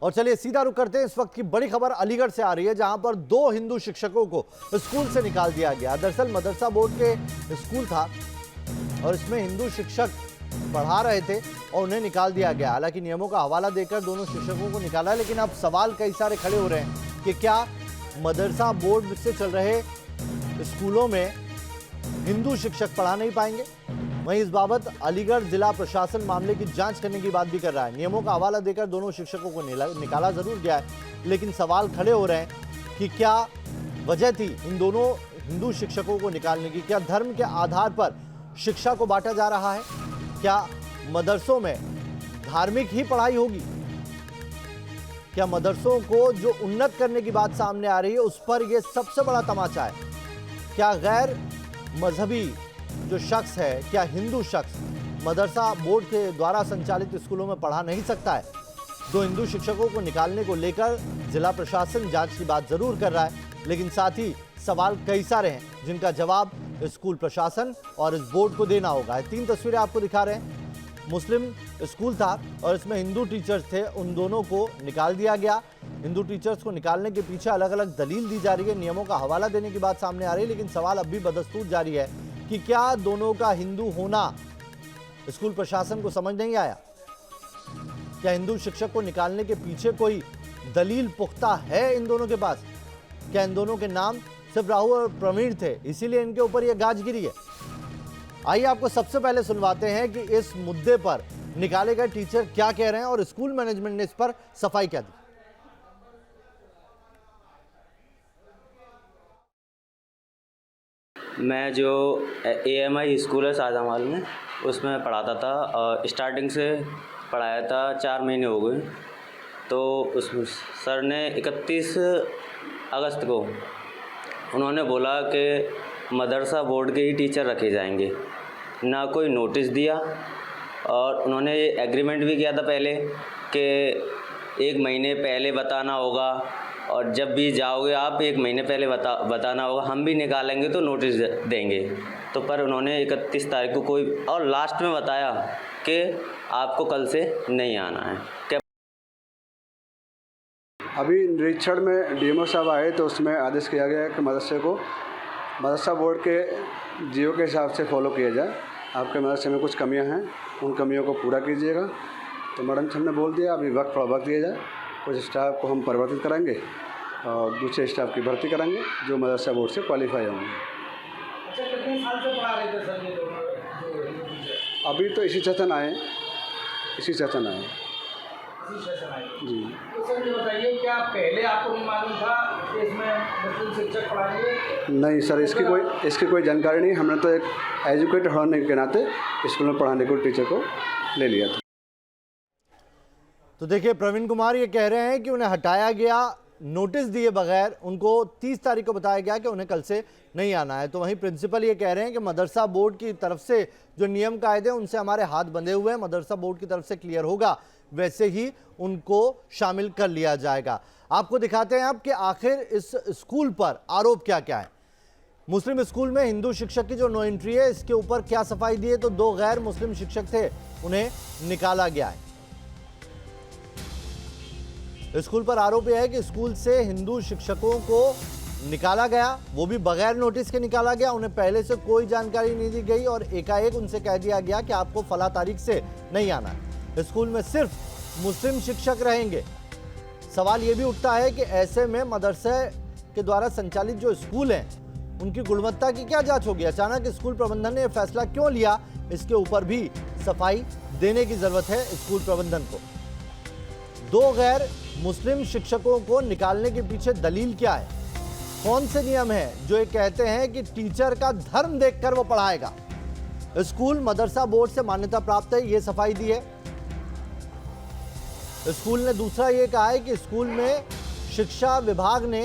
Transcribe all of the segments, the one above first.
और चलिए सीधा रुख करते हैं। इस वक्त की बड़ी खबर अलीगढ़ से आ रही है, जहां पर 2 हिंदू शिक्षकों को स्कूल से निकाल दिया गया। दरअसल मदरसा बोर्ड के स्कूल था और इसमें हिंदू शिक्षक पढ़ा रहे थे और उन्हें निकाल दिया गया। हालांकि नियमों का हवाला देकर दोनों शिक्षकों को निकाला, लेकिन अब सवाल कई सारे खड़े हो रहे हैं कि क्या मदरसा बोर्ड से चल रहे स्कूलों में हिंदू शिक्षक पढ़ा नहीं पाएंगे। वहीं इस बाबत अलीगढ़ जिला प्रशासन मामले की जांच करने की बात भी कर रहा है। नियमों का हवाला देकर दोनों शिक्षकों को निकाला जरूर गया है, लेकिन सवाल खड़े हो रहे हैं कि क्या वजह थी इन दोनों हिंदू शिक्षकों को निकालने की। क्या धर्म के आधार पर शिक्षा को बांटा जा रहा है? क्या मदरसों में धार्मिक ही पढ़ाई होगी? क्या मदरसों को जो उन्नत करने की बात सामने आ रही है उस पर यह सबसे बड़ा तमाचा है? क्या गैर मजहबी जो शख्स है, क्या हिंदू शख्स मदरसा बोर्ड के द्वारा संचालित स्कूलों में पढ़ा नहीं सकता है? 2 हिंदू शिक्षकों को निकालने को लेकर जिला प्रशासन जांच की बात जरूर कर रहा है, लेकिन साथ ही सवाल कई सारे हैं जिनका जवाब स्कूल प्रशासन और इस बोर्ड को देना होगा। 3 तस्वीरें आपको दिखा रहे हैं। मुस्लिम स्कूल था और इसमें हिंदू टीचर्स थे, उन दोनों को निकाल दिया गया। हिंदू टीचर्स को निकालने के पीछे अलग अलग दलील दी जा रही है, नियमों का हवाला देने की बात सामने आ रही है, लेकिन सवाल अब भी बदस्तूर जारी है कि क्या दोनों का हिंदू होना स्कूल प्रशासन को समझ नहीं आया? क्या हिंदू शिक्षक को निकालने के पीछे कोई दलील पुख्ता है इन दोनों के पास? क्या इन दोनों के नाम सिर्फ राहुल और प्रवीण थे, इसीलिए इनके ऊपर यह गाज गिरी है? आइए आपको सबसे पहले सुनवाते हैं कि इस मुद्दे पर निकाले गए टीचर क्या कह रहे हैं और स्कूल मैनेजमेंट ने इस पर सफाई क्या दी। मैं जो AMI स्कूल है शाहजहां में, उसमें पढ़ाता था और स्टार्टिंग से पढ़ाया था। 4 महीने हो गए। तो उस सर ने 31 अगस्त को उन्होंने बोला कि मदरसा बोर्ड के ही टीचर रखे जाएंगे। ना कोई नोटिस दिया और उन्होंने एग्रीमेंट भी किया था पहले कि 1 महीने पहले बताना होगा और जब भी जाओगे आप 1 महीने पहले बताना होगा, हम भी निकालेंगे तो नोटिस देंगे। तो पर उन्होंने 31 तारीख को कोई और लास्ट में बताया कि आपको कल से नहीं आना है। क्या अभी निरीक्षण में DMO साहब आए तो उसमें आदेश किया गया कि मदरसे को मदरसा बोर्ड के जियो के हिसाब से फॉलो किया जाए। आपके मदरसे में कुछ कमियां हैं, उन कमियों को पूरा कीजिएगा। तो मैडम साहब ने बोल दिया अभी वक्त दिया जाए। कुछ स्टाफ को हम परिवर्तित करेंगे और दूसरे स्टाफ की भर्ती करेंगे जो मदरसा बोर्ड से क्वालिफाई होंगे। अच्छा, कितने साल से पढ़ा रहे थे सर ये दोनों? अभी तो इसी सेशन आए इसी सेशन आए जी। तो सर ये बताइए, क्या पहले आपको नहीं मालूम था कि इसमें मुस्लिम शिक्षक पढ़ाएंगे? नहीं सर, इसकी कोई जानकारी नहीं। हमने तो एक एजुकेटेड होने के नाते स्कूल में पढ़ाने को टीचर को ले लिया था। तो देखिए, प्रवीण कुमार ये कह रहे हैं कि उन्हें हटाया गया, नोटिस दिए बगैर उनको 30 तारीख को बताया गया कि उन्हें कल से नहीं आना है। तो वहीं प्रिंसिपल ये कह रहे हैं कि मदरसा बोर्ड की तरफ से जो नियम कायदे उनसे हमारे हाथ बंधे हुए हैं, मदरसा बोर्ड की तरफ से क्लियर होगा वैसे ही उनको शामिल कर लिया जाएगा। आपको दिखाते हैं अब कि आखिर इस स्कूल पर आरोप क्या क्या है। मुस्लिम स्कूल में हिंदू शिक्षक की जो नो एंट्री है, इसके ऊपर क्या सफाई दी है? तो 2 गैर मुस्लिम शिक्षक थे, उन्हें निकाला गया है। स्कूल पर आरोप यह है कि स्कूल से हिंदू शिक्षकों को निकाला गया, वो भी बगैर नोटिस के निकाला गया। उन्हें पहले से कोई जानकारी नहीं दी गई और एकाएक उनसे कह दिया गया कि आपको फला तारीख से नहीं आना है। स्कूल में सिर्फ मुस्लिम शिक्षक रहेंगे। सवाल यह भी उठता है कि ऐसे में मदरसे के द्वारा संचालित जो स्कूल हैं उनकी गुणवत्ता की क्या जांच होगी? अचानक स्कूल प्रबंधन ने यह फैसला क्यों लिया? इसके ऊपर भी सफाई देने की जरूरत है स्कूल प्रबंधन को। 2 गैर मुस्लिम शिक्षकों को निकालने के पीछे दलील क्या है? कौन से नियम है जो ये कहते हैं कि टीचर का धर्म देखकर वो पढ़ाएगा? स्कूल मदरसा बोर्ड से मान्यता प्राप्त है, ये सफाई दी है। स्कूल ने दूसरा ये कहा है कि स्कूल में शिक्षा विभाग ने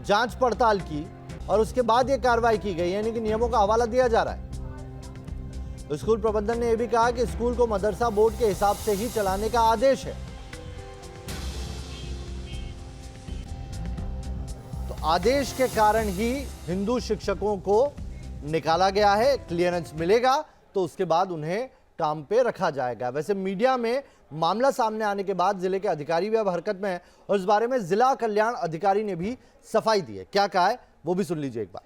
जांच पड़ताल की और उसके बाद ये कार्रवाई की गई, यानी कि नियमों का हवाला दिया जा रहा है। स्कूल प्रबंधन ने यह भी कहा कि स्कूल को मदरसा बोर्ड के हिसाब से ही चलाने का आदेश है। तो आदेश के कारण ही हिंदू शिक्षकों को निकाला गया है। क्लियरेंस मिलेगा तो उसके बाद उन्हें काम पे रखा जाएगा। वैसे मीडिया में मामला सामने आने के बाद जिले के अधिकारी भी अब हरकत में है और इस बारे में जिला कल्याण अधिकारी ने भी सफाई दी है। क्या कहा है वो भी सुन लीजिए एक बार।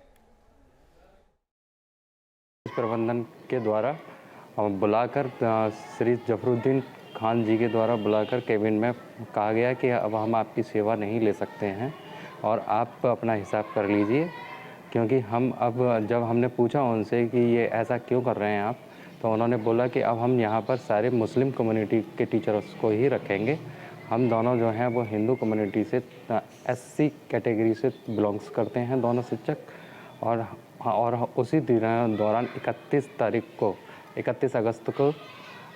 प्रबंधन के द्वारा बुलाकर श्री जफरुद्दीन खान जी के द्वारा बुलाकर केबिन में कहा गया कि अब हम आपकी सेवा नहीं ले सकते हैं और आप अपना हिसाब कर लीजिए, क्योंकि हम अब जब हमने पूछा उनसे कि ये ऐसा क्यों कर रहे हैं आप, तो उन्होंने बोला कि अब हम यहाँ पर सारे मुस्लिम कम्युनिटी के टीचर्स को ही रखेंगे। हम दोनों जो हैं वो हिंदू कम्युनिटी से SC कैटेगरी से बिलोंग्स करते हैं दोनों शिक्षक। और उसी दौरान 31 अगस्त को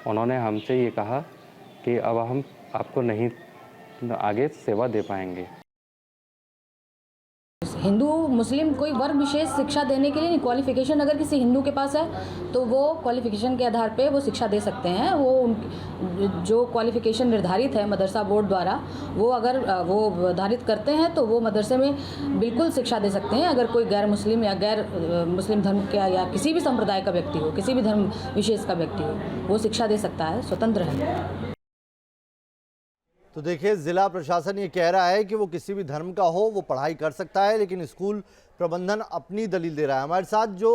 उन्होंने हमसे ये कहा कि अब हम आपको नहीं आगे सेवा दे पाएंगे। हिंदू मुस्लिम कोई वर्ग विशेष शिक्षा देने के लिए नहीं, क्वालिफिकेशन अगर किसी हिंदू के पास है तो वो क्वालिफिकेशन के आधार पे वो शिक्षा दे सकते हैं। वो जो क्वालिफिकेशन निर्धारित है मदरसा बोर्ड द्वारा, वो अगर वो निर्धारित करते हैं तो वो मदरसे में बिल्कुल शिक्षा दे सकते हैं। अगर कोई गैर मुस्लिम या गैर मुस्लिम धर्म का या किसी भी संप्रदाय का व्यक्ति हो, किसी भी धर्म विशेष का व्यक्ति हो, वो शिक्षा दे सकता है, स्वतंत्र है। तो देखिए, जिला प्रशासन ये कह रहा है कि वो किसी भी धर्म का हो वो पढ़ाई कर सकता है, लेकिन स्कूल प्रबंधन अपनी दलील दे रहा है। हमारे साथ जो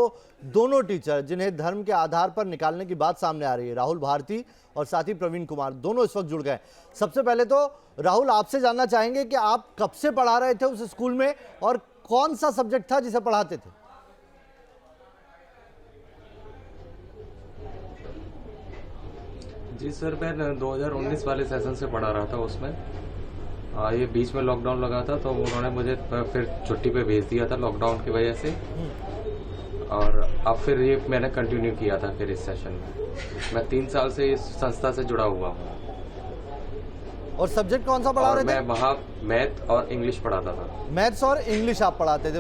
दोनों टीचर जिन्हें धर्म के आधार पर निकालने की बात सामने आ रही है, राहुल भारती और साथ ही प्रवीण कुमार, दोनों इस वक्त जुड़ गए। सबसे पहले तो राहुल, आपसे जानना चाहेंगे कि आप कब से पढ़ा रहे थे उस स्कूल में और कौन सा सब्जेक्ट था जिसे पढ़ाते थे? जी सर, मैं 2019 वाले सेशन से पढ़ा रहा था उसमें। ये बीच में लॉकडाउन लगा था तो उन्होंने मुझे फिर छुट्टी पे भेज दिया था लॉकडाउन की वजह से, और अब फिर ये मैंने कंटिन्यू किया था फिर इस सेशन में। मैं 3 साल से इस संस्था से जुड़ा हुआ हूँ। और सब्जेक्ट कौन सा पढ़ा रहे थे? मैं वहाँ मैथ और इंग्लिश पढ़ाता था। मैथ्स और इंग्लिश आप पढ़ाते थे।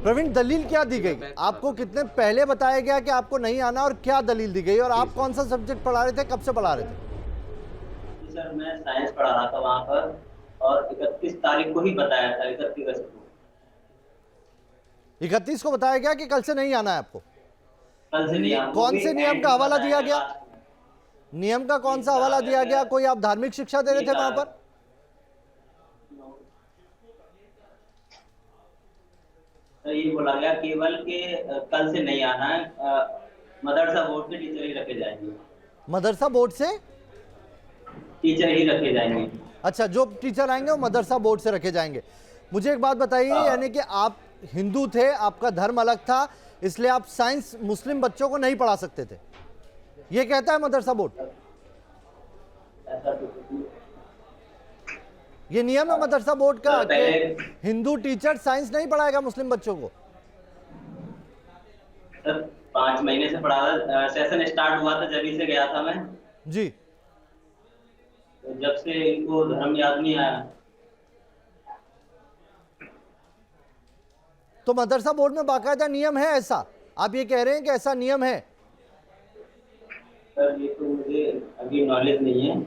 प्रवीण, दलील क्या दी गई? आपको कितने पहले बताया गया कि आपको नहीं आना और क्या दलील दी गई? और आप कौन सा सब्जेक्ट पढ़ा रहे थे, कब से पढ़ा रहे थे? सर, मैं साइंस पढ़ा रहा था वहाँ पर और 31 तारीख को ही बताया था, 31 अगस्त को। 31 को बताया गया कि कल से नहीं आना है आपको? कल से नहीं आना। कौन से नियम का हवाला दिया गया? नियम का कौन सा हवाला दिया गया? कोई आप धार्मिक शिक्षा दे रहे थे वहां पर? तो ये बोला गया केवल कि कल से नहीं आना है, मदरसा बोर्ड से टीचर ही रखे जाएंगे। मदरसा बोर्ड से टीचर ही रखे जाएंगे। अच्छा, जो टीचर आएंगे वो मदरसा बोर्ड से रखे जाएंगे। मुझे एक बात बताइए, यानी कि आप हिंदू थे, आपका धर्म अलग था, इसलिए आप साइंस मुस्लिम बच्चों को नहीं पढ़ा सकते थे, ये कहता है मदरसा बोर्ड? ये नियम है मदरसा बोर्ड का कि हिंदू टीचर साइंस नहीं पढ़ाएगा मुस्लिम बच्चों को? सर, 5 महीने से पढ़ा था। सेशन स्टार्ट हुआ था जब से गया था मैं जी। तो जब से इनको धर्म याद नहीं आया। तो मदरसा बोर्ड में बाकायदा नियम है ऐसा? आप ये कह रहे हैं कि ऐसा नियम है? सर, ये तो मुझे अभी नॉलेज नहीं है।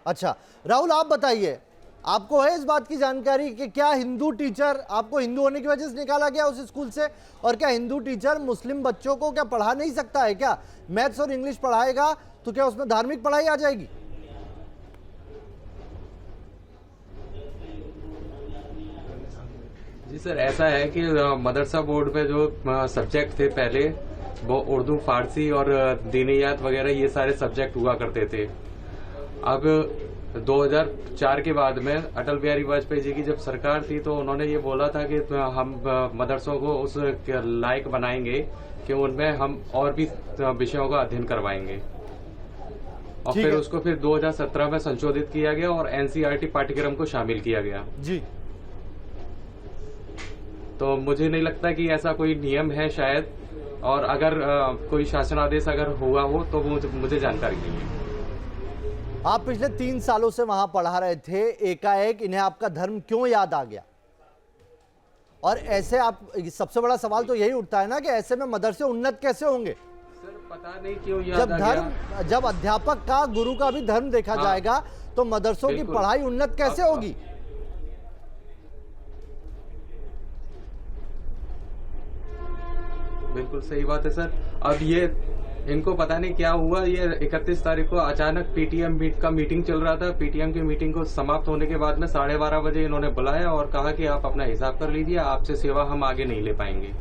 अच्छा राहुल, आप बताइए, आपको है इस बात की जानकारी कि क्या हिंदू टीचर, आपको हिंदू होने की वजह से निकाला गया उस स्कूल से, और क्या हिंदू टीचर मुस्लिम बच्चों को क्या पढ़ा नहीं सकता है? क्या मैथ्स और इंग्लिश पढ़ाएगा तो क्या उसमें धार्मिक पढ़ाई आ जाएगी? जी सर, ऐसा है कि मदरसा बोर्ड में जो सब्जेक्ट थे पहले, वो उर्दू, फारसी और दीनियात वगैरह ये सारे सब्जेक्ट हुआ करते थे। अब 2004 के बाद में अटल बिहारी वाजपेयी जी की जब सरकार थी तो उन्होंने ये बोला था कि हम मदरसों को उस लायक बनाएंगे कि उनमें हम और भी विषयों का अध्ययन करवाएंगे, और फिर उसको फिर 2017 में संशोधित किया गया और NCERT पाठ्यक्रम को शामिल किया गया जी। तो मुझे नहीं लगता कि ऐसा कोई नियम है शायद, और अगर कोई शासनादेश अगर हुआ हो तो मुझे जानकारी नहीं है। आप पिछले 3 सालों से वहां पढ़ा रहे थे, एकाएक इन्हें आपका धर्म क्यों याद आ गया? और ऐसे आप, सबसे बड़ा सवाल तो यही उठता है ना कि ऐसे में मदरसे उन्नत कैसे होंगे? सर, पता नहीं क्यों याद आ गया। जब अध्यापक का, गुरु का भी धर्म देखा जाएगा तो मदरसों की पढ़ाई उन्नत कैसे होगी? बिल्कुल सही बात है सर। अब ये इनको पता नहीं क्या हुआ, ये 31 तारीख को अचानक पीटीएम का मीटिंग चल रहा था। पीटीएम की मीटिंग को समाप्त होने के बाद में 12:30 बजे इन्होंने बुलाया और कहा कि आप अपना हिसाब कर लीजिए, आपसे सेवा हम आगे नहीं ले पाएंगे।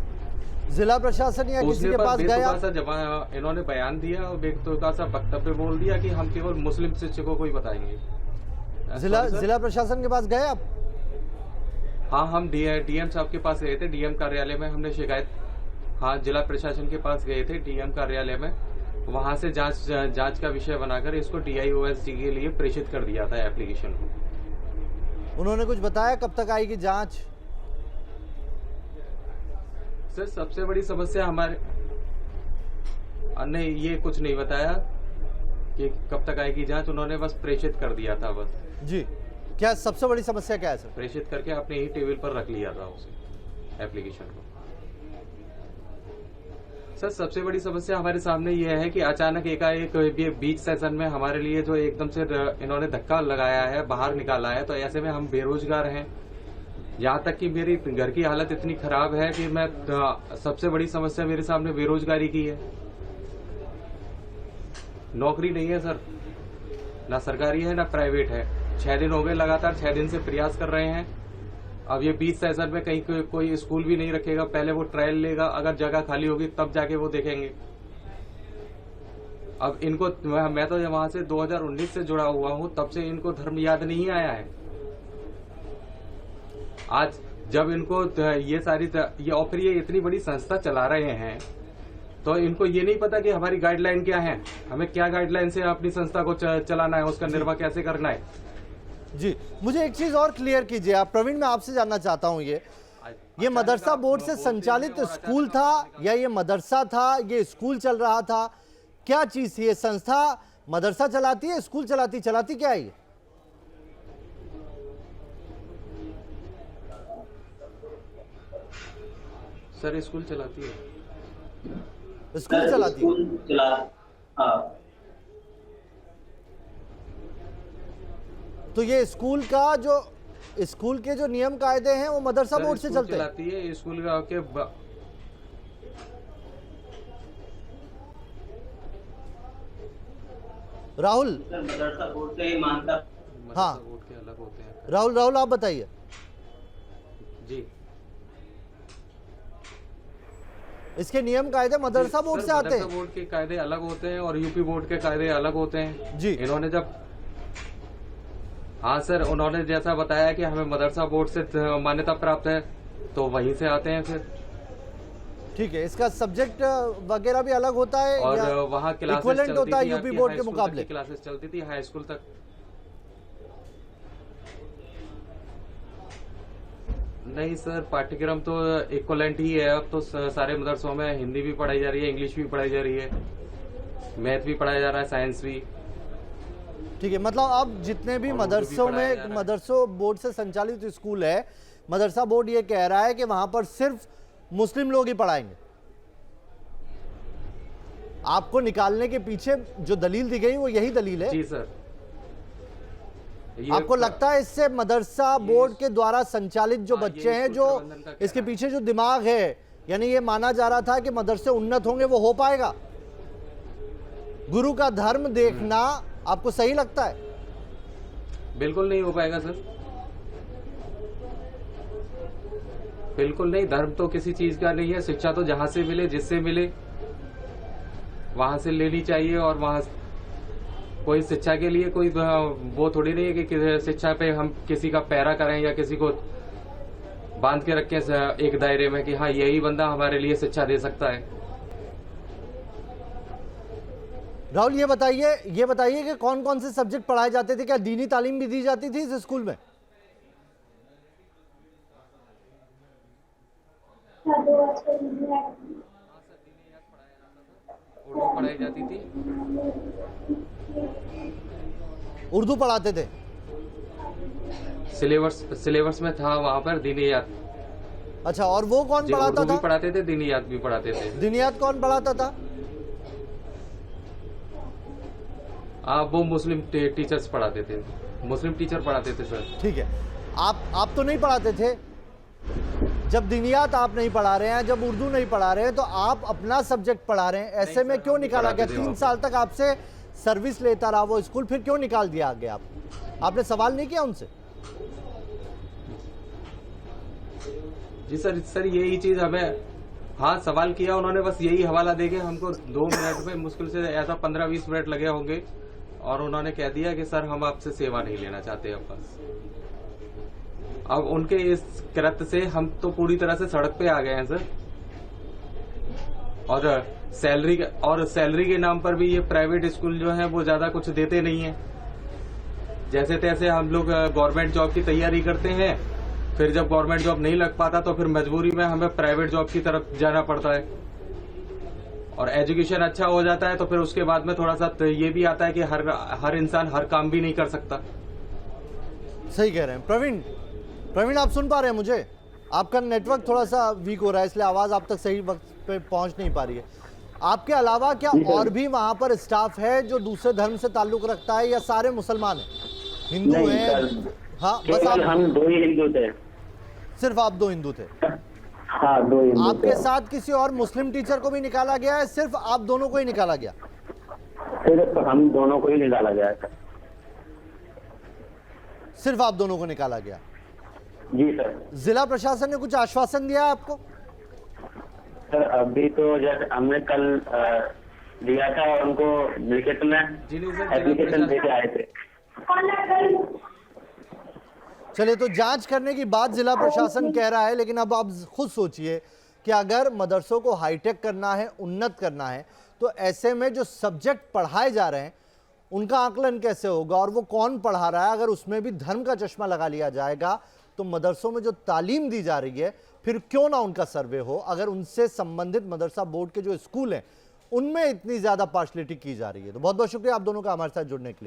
जिला प्रशासन या किसी के पास गया? जब इन्होंने बयान दिया और बेतुका सा वक्तव्य बोल दिया कि हम केवल मुस्लिम शिक्षकों को ही बताएंगे। जिला प्रशासन के पास गए आप? हाँ, हम डीएम साहब के पास गए थे। डीएम कार्यालय में हमने शिकायत, हाँ, जिला प्रशासन के पास गए थे डीएम कार्यालय में। वहां से जांच का विषय बनाकर इसको DIOSG के लिए प्रेषित कर दिया था एप्लीकेशन को। उन्होंने कुछ बताया कब तक आएगी जांच? सर, सबसे बड़ी समस्या हमारे, नहीं, ये कुछ नहीं बताया कि कब तक आएगी जांच। उन्होंने बस प्रेषित कर दिया था बस। जी, क्या सबसे बड़ी समस्या क्या है सर? प्रेषित करके अपने ही टेबल पर रख लिया था उसे एप्लीकेशन को। सर, सबसे बड़ी समस्या हमारे सामने यह है कि अचानक एकाएक बीच सेशन में हमारे लिए जो एकदम से इन्होंने धक्का लगाया है, बाहर निकाला है। तो ऐसे में हम बेरोजगार हैं। यहाँ तक कि मेरी घर की हालत इतनी खराब है कि मैं, सबसे बड़ी समस्या मेरे सामने बेरोजगारी की है। नौकरी नहीं है सर, ना सरकारी है ना प्राइवेट है। 6 दिन हो गए, लगातार 6 दिन से प्रयास कर रहे हैं। अब ये 20 सेशन में कहीं कोई स्कूल भी नहीं रखेगा। पहले वो ट्रायल लेगा, अगर जगह खाली होगी तब जाके वो देखेंगे। अब इनको, मैं तो वहां से 2019 से जुड़ा हुआ हूं, तब से इनको धर्म याद नहीं आया है। आज जब इनको ये और फिर ये इतनी बड़ी संस्था चला रहे हैं, तो इनको ये नहीं पता कि हमारी गाइडलाइन क्या है, हमें क्या गाइडलाइन से अपनी संस्था को चलाना है, उसका निर्वाह कैसे करना है। जी, मुझे एक चीज और क्लियर कीजिए आप प्रवीण, मैं आपसे जानना चाहता हूं, ये मदरसा बोर्ड से संचालित स्कूल था या ये मदरसा था, ये स्कूल चल रहा था, क्या चीज थी? ये संस्था मदरसा चलाती है, स्कूल चलाती क्या है ये? सर, स्कूल चलाती है। स्कूल चलाती है? हाँ। तो ये स्कूल के जो नियम कायदे हैं वो मदरसा बोर्ड से चलते हैं? चलाती है स्कूल के राहुल, मदरसा बोर्ड से ही मानता। हाँ, बोर्ड के अलग होते हैं। राहुल आप बताइए। जी, इसके नियम कायदे मदरसा बोर्ड से आते हैं? मदरसा बोर्ड के कायदे अलग होते हैं और यूपी बोर्ड के कायदे अलग होते हैं। जी, इन्होंने जब, हाँ सर, उन्होंने जैसा बताया कि हमें मदरसा बोर्ड से मान्यता प्राप्त है, तो वहीं से आते हैं फिर। ठीक है, इसका सब्जेक्ट वगैरह भी अलग होता है और या वहाँ इक्विवेलेंट होता है यूपी बोर्ड के मुकाबले? क्लासेस चलती थी हाई स्कूल तक। नहीं सर, पाठ्यक्रम तो इक्विवेलेंट ही है। अब तो सारे मदरसों में हिंदी भी पढ़ाई जा रही है, इंग्लिश भी पढ़ाई जा रही है, मैथ भी पढ़ाया जा रहा है, साइंस भी। ठीक है, मतलब अब जितने भी मदरसों में, मदरसों बोर्ड से संचालित स्कूल है, मदरसा बोर्ड ये कह रहा है कि वहां पर सिर्फ मुस्लिम लोग ही पढ़ाएंगे। आपको निकालने के पीछे जो दलील दी गई वो यही दलील है? जी सर। आपको लगता है इससे मदरसा बोर्ड के द्वारा संचालित जो बच्चे हैं, जो इसके पीछे जो दिमाग है, यानी ये माना जा रहा था कि मदरसे उन्नत होंगे, वो हो पाएगा? गुरु का धर्म देखना आपको सही लगता है? बिल्कुल नहीं हो पाएगा सर, बिल्कुल नहीं। धर्म तो किसी चीज का नहीं है। शिक्षा तो जहां से मिले, जिससे मिले, वहां से लेनी चाहिए। और वहां कोई शिक्षा के लिए कोई वो थोड़ी नहीं है कि शिक्षा पे हम किसी का पैरा करें या किसी को बांध के रखें एक दायरे में कि हाँ यही बंदा हमारे लिए शिक्षा दे सकता है। राहुल, ये बताइए कि कौन कौन से सब्जेक्ट पढ़ाए जाते थे? क्या दीनी तालीम भी दी जाती थी इस स्कूल में? उर्दू पढ़ाई जाती थी। उर्दू पढ़ाते थे? सिलेबस में था वहाँ पर दीनियात। अच्छा, और वो कौन पढ़ाता था? उर्दू भी पढ़ाते थे, दीनियात भी पढ़ाते थे। दीनियात कौन पढ़ाता था? वो मुस्लिम टीचर्स पढ़ाते थे, मुस्लिम टीचर पढ़ाते थे सर। ठीक है, आप तो नहीं पढ़ाते थे? जब दीनियात आप नहीं पढ़ा रहे हैं, जब उर्दू नहीं पढ़ा रहे हैं, तो आप अपना सब्जेक्ट पढ़ा रहे हैं, ऐसे में क्यों निकाला गया? 3 साल तक आपसे सर्विस लेता रहा वो स्कूल, फिर क्यों निकाल दिया गया आपने सवाल नहीं किया उनसे? जी सर यही चीज हमें, हाँ सवाल किया उन्होंने, बस यही हवाला देके हमको 2 मिनट में, मुश्किल से ऐसा 15-20 मिनट लगे होंगे, और उन्होंने कह दिया कि सर हम आपसे सेवा नहीं लेना चाहते अब बस। अब उनके इस कृत्य से हम तो पूरी तरह से सड़क पे आ गए हैं सर। और सैलरी के नाम पर भी ये प्राइवेट स्कूल जो है वो ज्यादा कुछ देते नहीं है। जैसे तैसे हम लोग गवर्नमेंट जॉब की तैयारी करते हैं, फिर जब गवर्नमेंट जॉब नहीं लग पाता तो फिर मजबूरी में हमें प्राइवेट जॉब की तरफ जाना पड़ता है, और एजुकेशन अच्छा हो जाता है तो फिर उसके बाद में थोड़ा सा ये भी आता है कि हर इंसान हर काम भी नहीं कर सकता। सही कह रहे हैं प्रवीण, आप सुन पा रहे हैं मुझे? आपका नेटवर्क थोड़ा सा वीक हो रहा है, इसलिए आवाज आप तक सही वक्त पे पहुंच नहीं पा रही है। आपके अलावा क्या और भी वहां पर स्टाफ है जो दूसरे धर्म से ताल्लुक रखता है, या सारे मुसलमान हैं, हिंदू हैं? हाँ, बस हम 2 ही हिंदू थे। सिर्फ आप 2 हिंदू थे? हाँ, 2 हिंदू आपके थे। साथ किसी और मुस्लिम टीचर को भी निकाला गया है? सिर्फ आप दोनों को ही निकाला गया? सिर्फ हम दोनों को ही निकाला गया था। सिर्फ आप दोनों को निकाला गया? जी सर। जिला प्रशासन ने कुछ आश्वासन दिया है आपको? सर अभी तो जैसे हमने कल दिया था, उनको लिखित में एप्लीकेशन दे के आए थे। चलिए, तो जांच करने की बात जिला प्रशासन कह रहा है, लेकिन अब आप खुद सोचिए कि अगर मदरसों को हाईटेक करना है, उन्नत करना है, तो ऐसे में जो सब्जेक्ट पढ़ाए जा रहे हैं उनका आकलन कैसे होगा, और वो कौन पढ़ा रहा है? अगर उसमें भी धर्म का चश्मा लगा लिया जाएगा तो मदरसों में जो तालीम दी जा रही है, फिर क्यों ना उनका सर्वे हो, अगर उनसे संबंधित मदरसा बोर्ड के जो स्कूल हैं उनमें इतनी ज़्यादा पार्शलिटी की जा रही है। तो बहुत बहुत शुक्रिया आप दोनों का हमारे साथ जुड़ने के लिए।